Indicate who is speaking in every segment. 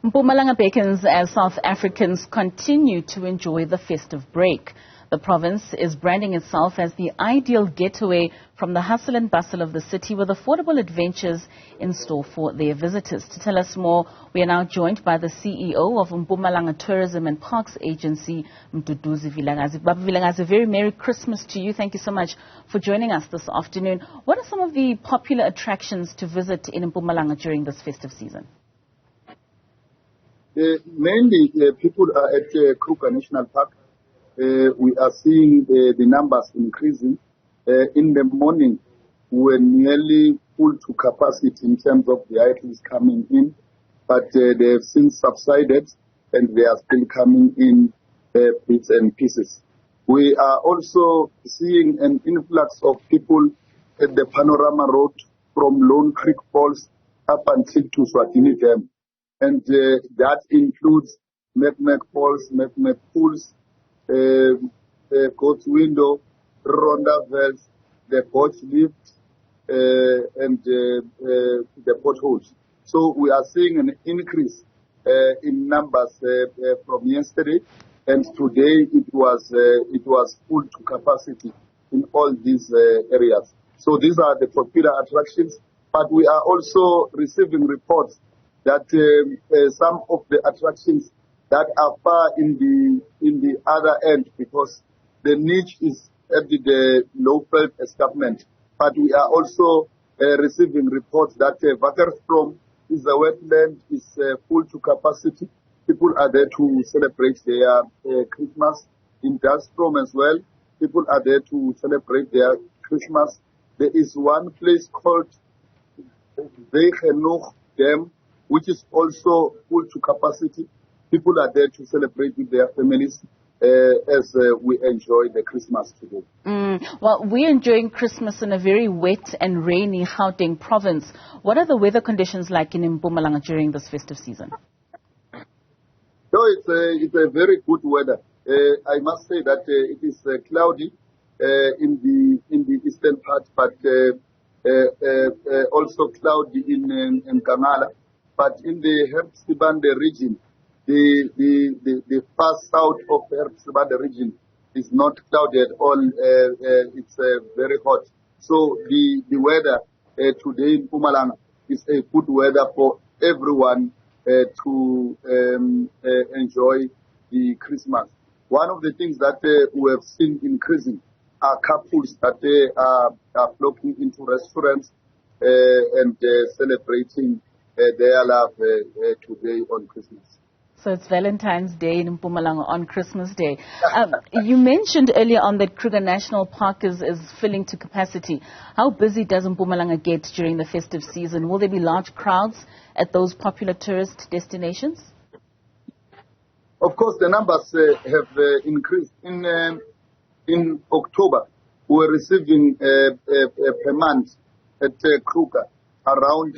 Speaker 1: Mpumalanga beckons as South Africans continue to enjoy the festive break. The province is branding itself as the ideal getaway from the hustle and bustle of the city with affordable adventures in store for their visitors. To tell us more, we are now joined by the CEO of Mpumalanga Tourism and Parks Agency, Mduduzi Vilakazi. Baba Vilakazi, a very Merry Christmas to you. Thank you so much for joining us this afternoon. What are some of the popular attractions to visit in Mpumalanga during this festive season?
Speaker 2: Mainly, people are at Kruger National Park. We are seeing the numbers increasing. In the morning, we're nearly full to capacity in terms of the items coming in, but they have since subsided and they are still coming in bits and pieces. We are also seeing an influx of people at the Panorama Road from Lone Creek Falls up until to Swatini Dam. And that includes Macmac Falls, Macmac Pools, Goat's Window, Ronda Wells, the boat lift, and the potholes. So we are seeing an increase in numbers from yesterday, and today it was full to capacity in all these areas. So these are the popular attractions, but we are also receiving reports that some of the attractions that are far in the other end, because the niche is at the low-felt escarpment. But we are also receiving reports that Waterstrom is a wetland, is full to capacity. People are there to celebrate their Christmas. In Dustrom as well, people are there to celebrate their Christmas. There is one place called Vilakazi Dam, which is also full to capacity. People are there to celebrate with their families as we enjoy the Christmas today.
Speaker 1: Well, we're enjoying Christmas in a very wet and rainy Gauteng province. What are the weather conditions like in Mpumalanga during this festive season?
Speaker 2: So it's a very good weather. I must say that it is cloudy in the eastern part, but also cloudy in Kamala. But in the Herbstibande region, the far south of Herbstibande region is not cloudy at all. It's very hot. So the weather today in Mpumalanga is a good weather for everyone to enjoy the Christmas. One of the things that we have seen increasing are couples that are flocking into restaurants and celebrating their love today on Christmas.
Speaker 1: So it's Valentine's Day in Mpumalanga on Christmas Day. You mentioned earlier on that Kruger National Park is filling to capacity. How busy does Mpumalanga get during the festive season? Will there be large crowds at those popular tourist destinations?
Speaker 2: Of course, the numbers have increased. In October, we were receiving per month at Kruger around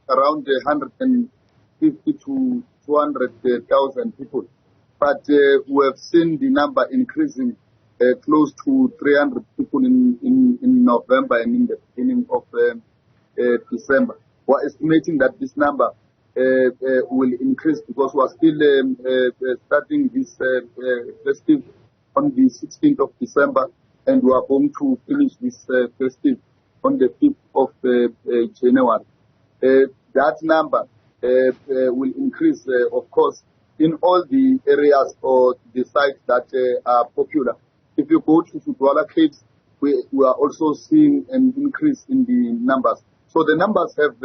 Speaker 2: around 150 to 200,000 people. But we have seen the number increasing close to 300 people in November and in the beginning of December. We are estimating that this number will increase because we are still starting this festive on the 16th of December, and we are going to finish this festive on the 5th of January. That number will increase, of course, in all the areas or the sites that are popular. If you go to Sudwala Caves, we are also seeing an increase in the numbers. So the numbers have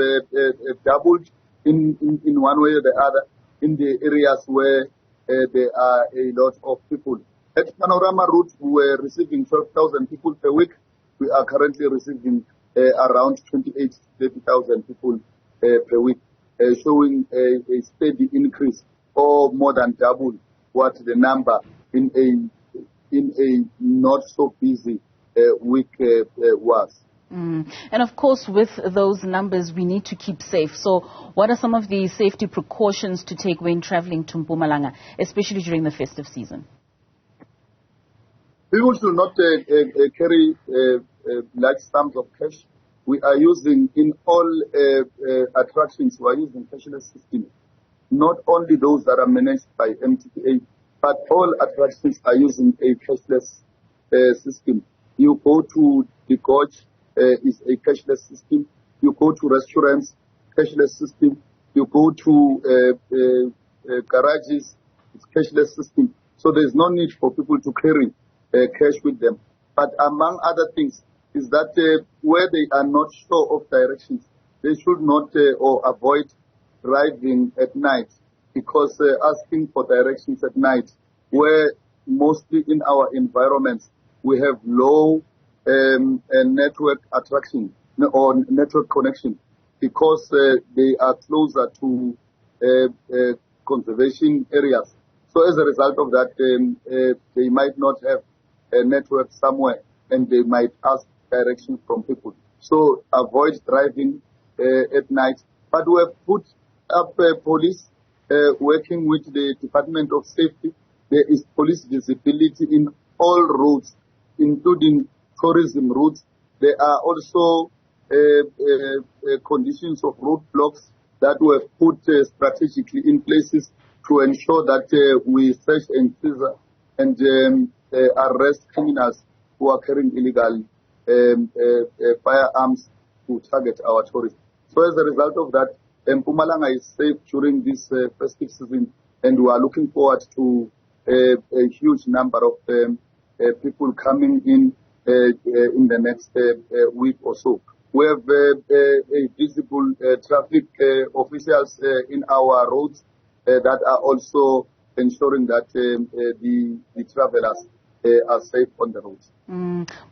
Speaker 2: doubled in one way or the other in the areas where there are a lot of people. At Panorama Route, we were receiving 12,000 people per week. We are currently receiving around 28,000 to 30,000 people per week, showing a steady increase, or more than double what the number in a not so busy week was.
Speaker 1: And of course, with those numbers, we need to keep safe. So what are some of the safety precautions to take when traveling to Mpumalanga, especially during the festive season?
Speaker 2: People should not carry large sums of cash we are using in all attractions, we are using cashless system. Not only those that are managed by MTPA, but all attractions are using a cashless system. You go to the gorge, is a cashless system. You go to restaurants, cashless system. You go to garages, it's cashless system. So there's no need for people to carry cash with them. But among other things is that where they are not sure of directions, they should not or avoid driving at night, because asking for directions at night, where mostly in our environments we have low network attraction or network connection, because they are closer to conservation areas. So as a result of that, they might not have a network somewhere, and they might ask directions from people. So avoid driving at night. But we have put up police working with the Department of Safety. There is police visibility in all roads, including tourism routes. There are also conditions of roadblocks that were put strategically in places to ensure that we search and seize and arrest criminals who are carrying illegal firearms to target our tourists. So as a result of that, Mpumalanga is safe during this festive season, and we are looking forward to a huge number of people coming in the next week or so. We have a visible traffic officials in our roads that are also ensuring that the travelers are safe on the roads.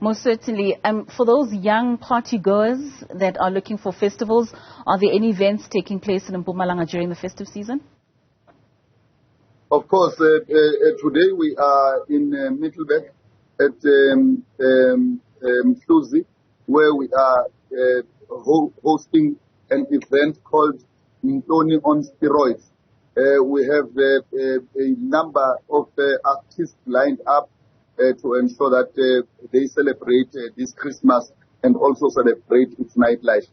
Speaker 1: Most certainly. For those young party goers that are looking for festivals, are there any events taking place in Mpumalanga during the festive season?
Speaker 2: Of course, today we are in Middelburg at Newzroom, where we are hosting an event called Ntoni on Steroids. We have a number of artists lined up to ensure that they celebrate this Christmas and also celebrate its nightlife.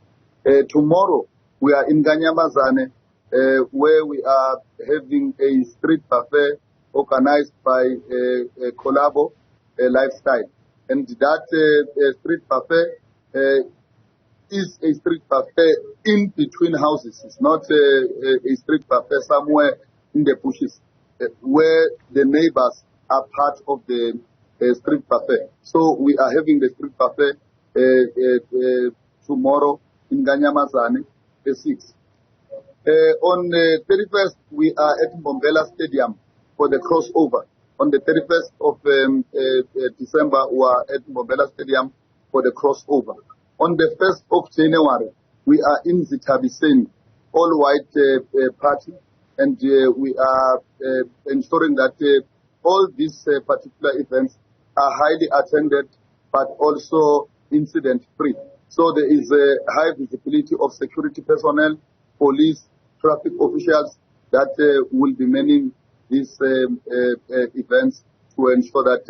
Speaker 2: Tomorrow, we are in Ganyamazane, where we are having a street buffet organized by Collabo Lifestyle. And that street buffet is a street buffet in between houses. It's not a street buffet somewhere in the bushes where the neighbors are part of the street buffet. So we are having the street buffet tomorrow in Ganyamazane, 6. On the 31st, we are at Mbombela Stadium for the crossover. On the 31st of December, we are at Mbombela Stadium for the crossover. On the 1st of January, we are in Zitabiseni, all-white party, and we are ensuring that all these particular events are highly attended, but also incident-free. So there is a high visibility of security personnel, police, traffic officials that will be manning these events to ensure that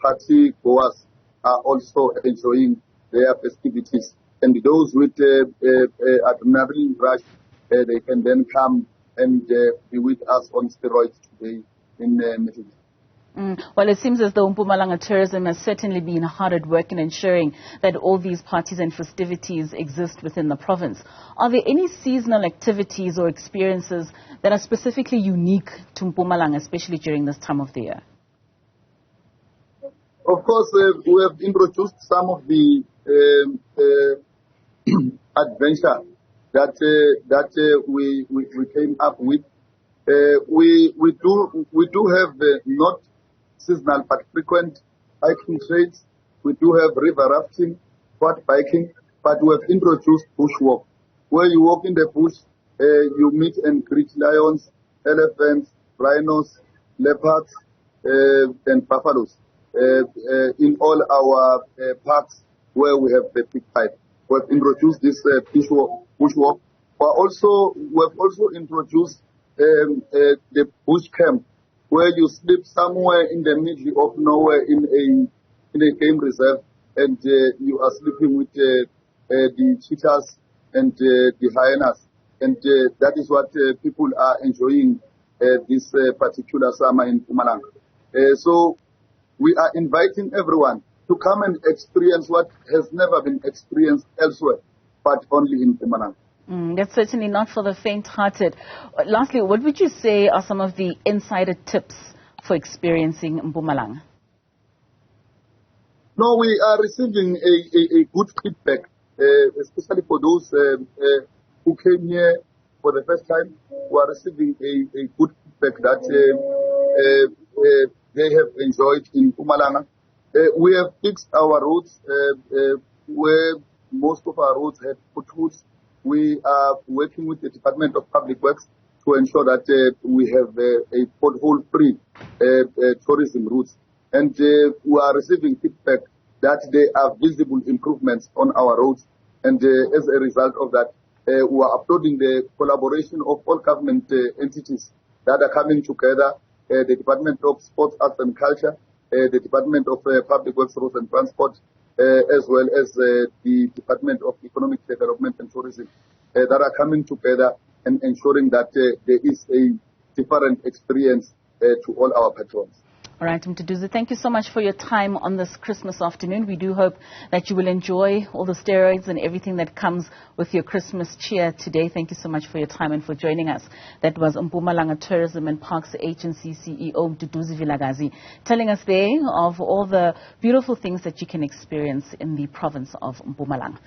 Speaker 2: party goers are also enjoying their festivities. And those with adrenaline rush, they can then come and be with us on steroids today in Mduduzi.
Speaker 1: Well, it seems as though Mpumalanga tourism has certainly been hard at work in ensuring that all these parties and festivities exist within the province. Are there any seasonal activities or experiences that are specifically unique to Mpumalanga, especially during this time of the year?
Speaker 2: Of course, we have introduced some of the adventure that we came up with. We do have not seasonal but frequent hiking trails. We do have river rafting, quad biking, but we have introduced bushwalk, where you walk in the bush, you meet and greet lions, elephants, rhinos, leopards, and buffaloes in all our parks where we have the big pipe. We have introduced this bushwalk. We have also introduced the bush camp, where you sleep somewhere in the middle of nowhere in a game reserve, and you are sleeping with the cheetahs and the hyenas. And that is what people are enjoying this particular summer in Mpumalanga. So we are inviting everyone to come and experience what has never been experienced elsewhere, but only in Mpumalanga.
Speaker 1: That's certainly not for the faint-hearted. Lastly, what would you say are some of the insider tips for experiencing Mpumalanga?
Speaker 2: No, we are receiving a good feedback, especially for those who came here for the first time. We are receiving a good feedback that they have enjoyed in Mpumalanga. We have fixed our roads where most of our roads have potholes. We are working with the Department of Public Works to ensure that we have a pothole-free tourism routes. And we are receiving feedback that there are visible improvements on our roads. And as a result of that, we are uploading the collaboration of all government entities that are coming together, the Department of Sports, Arts and Culture, the Department of Public Works, Roads and Transport, as well as the Department of Economic Development and Tourism, that are coming together and ensuring that there is a different experience to all our patrons.
Speaker 1: All right, Mduduzi, thank you so much for your time on this Christmas afternoon. We do hope that you will enjoy all the steroids and everything that comes with your Christmas cheer today. Thank you so much for your time and for joining us. That was Mpumalanga Tourism and Parks Agency CEO Mduduzi Vilakazi telling us there of all the beautiful things that you can experience in the province of Mpumalanga.